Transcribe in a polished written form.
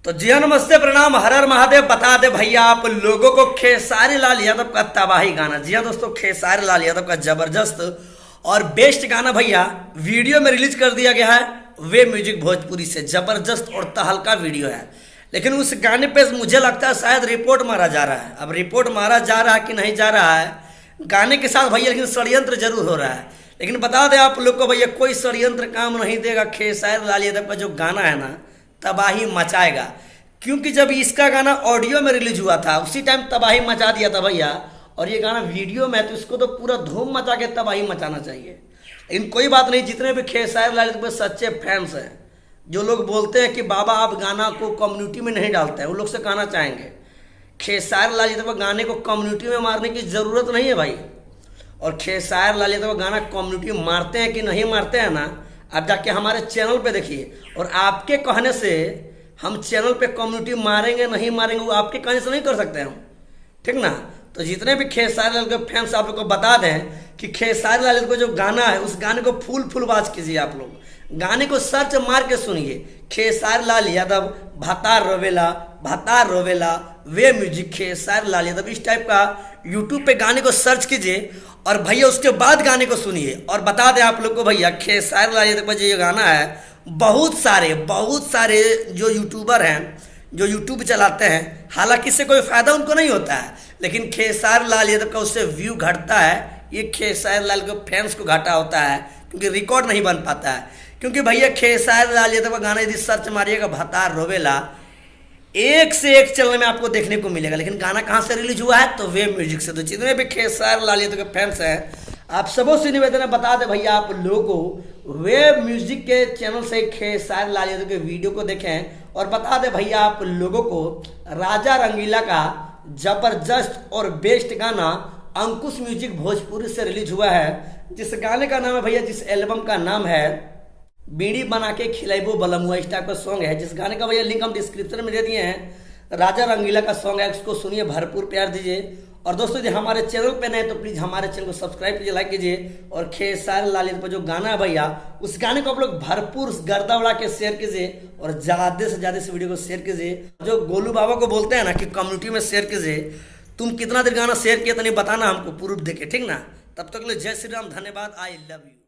तो जी हाँ, नमस्ते, प्रणाम, हर हर महादेव। बता दे भैया आप लोगों को खेसारी लाल यादव का तबाही गाना। जी हाँ दोस्तों, खेसारी लाल यादव का जबरदस्त और बेस्ट गाना भैया वीडियो में रिलीज कर दिया गया है। वे म्यूजिक भोजपुरी से जबरदस्त और तहलका वीडियो है, लेकिन उस गाने पे मुझे लगता है शायद रिपोर्ट मारा जा रहा है। अब रिपोर्ट मारा जा रहा है कि नहीं जा रहा है गाने के साथ भैया, लेकिन षड्यंत्र जरूर हो रहा है। लेकिन बता दें आप लोग को भैया, कोई षड्यंत्र काम नहीं देगा। खेसारी लाल यादव का जो गाना है ना, तबाही मचाएगा। क्योंकि जब इसका गाना ऑडियो में रिलीज हुआ था उसी टाइम तबाही मचा दिया था भैया, और ये गाना वीडियो में है तो इसको तो पूरा धूम मचा के तबाही मचाना चाहिए। लेकिन कोई बात नहीं, जितने भी खेसारी लाल यादव के सच्चे फैंस हैं, जो लोग बोलते हैं कि बाबा आप गाना को कम्युनिटी में नहीं डालते हैं, वो लोग से कहना चाहेंगे खेसारी लाल यादव गाने को कम्युनिटी में मारने की ज़रूरत नहीं है भाई। और खेसारी लाल यादव गाना कम्युनिटी मारते हैं कि नहीं मारते हैं ना, आप जाके हमारे चैनल पे देखिए। और आपके कहने से हम चैनल पे कम्युनिटी मारेंगे नहीं मारेंगे वो आपके कहने से नहीं कर सकते हम, ठीक ना। तो जितने भी खेसारी लाल के फैंस आप लोग को बता दें कि खेसारी लाल को जो गाना है उस गाने को फुल बाज कीजिए। आप लोग गाने को सर्च मार के सुनिए, खेसारी लाल यादव भातार रोवेला वे म्यूजिक खेसारी लाल यादव, इस टाइप का यूट्यूब पे गाने को सर्च कीजिए और भैया उसके बाद गाने को सुनिए। और बता दें आप लोग को भैया, खेसारी लाल यादव का जो ये गाना है, बहुत सारे जो यूट्यूबर हैं, जो यूट्यूब चलाते हैं, हालांकि इससे कोई फ़ायदा उनको नहीं होता है, लेकिन खेसारी लाल यादव का उससे व्यू घटता है। ये खेसारी लाल के फैंस को घाटा होता है क्योंकि रिकॉर्ड नहीं बन पाता है। क्योंकि भैया खेसारी लाल यादव का गाना यदि सर्च मारिएगा भातार रोवेला, एक से एक चलने में आपको देखने को मिलेगा। लेकिन गाना कहाँ से रिलीज हुआ है? तो वे म्यूजिक से। तो जितने भी खेसारी लाल यादव के फैंस हैं, आप सबों से निवेदन है, बता दें भैया आप लोगों को वे म्यूजिक के चैनल से खेसारी लाल यादव के वीडियो को देखें। और बता दें भैया आप लोगों को राजा रंगीला का जबरदस्त और बेस्ट गाना अंकुश म्यूजिक भोजपुरी से रिलीज हुआ है, जिस गाने का नाम है भैया, जिस एल्बम का नाम है बीड़ी बना के खिलाइबो बलमुआ, इस टाइप का सॉन्ग है। जिस गाने का भैया लिंक हम डिस्क्रिप्शन में दे दिए हैं। राजा रंगीला का सॉन्ग है, उसको सुनिए, भरपूर प्यार दीजिए। और दोस्तों यदि हमारे चैनल पे नए तो प्लीज़ हमारे चैनल को सब्सक्राइब कीजिए, लाइक कीजिए। और खेसारी लाल यादव पर जो गाना है भैया, उस गाने को आप लोग भरपूर गर्दा उड़ा के शेयर कीजिए और ज़्यादा से ज़्यादा इस वीडियो को शेयर कीजिए। जो गोलू बाबा को बोलते हैं ना कि कम्युनिटी में शेयर कीजिए, तुम कितना देर गाना शेयर किया तो नहीं बताना हमको, प्रूफ देके, ठीक ना। तब तक के लिए जय श्री राम, धन्यवाद, आई लव यू।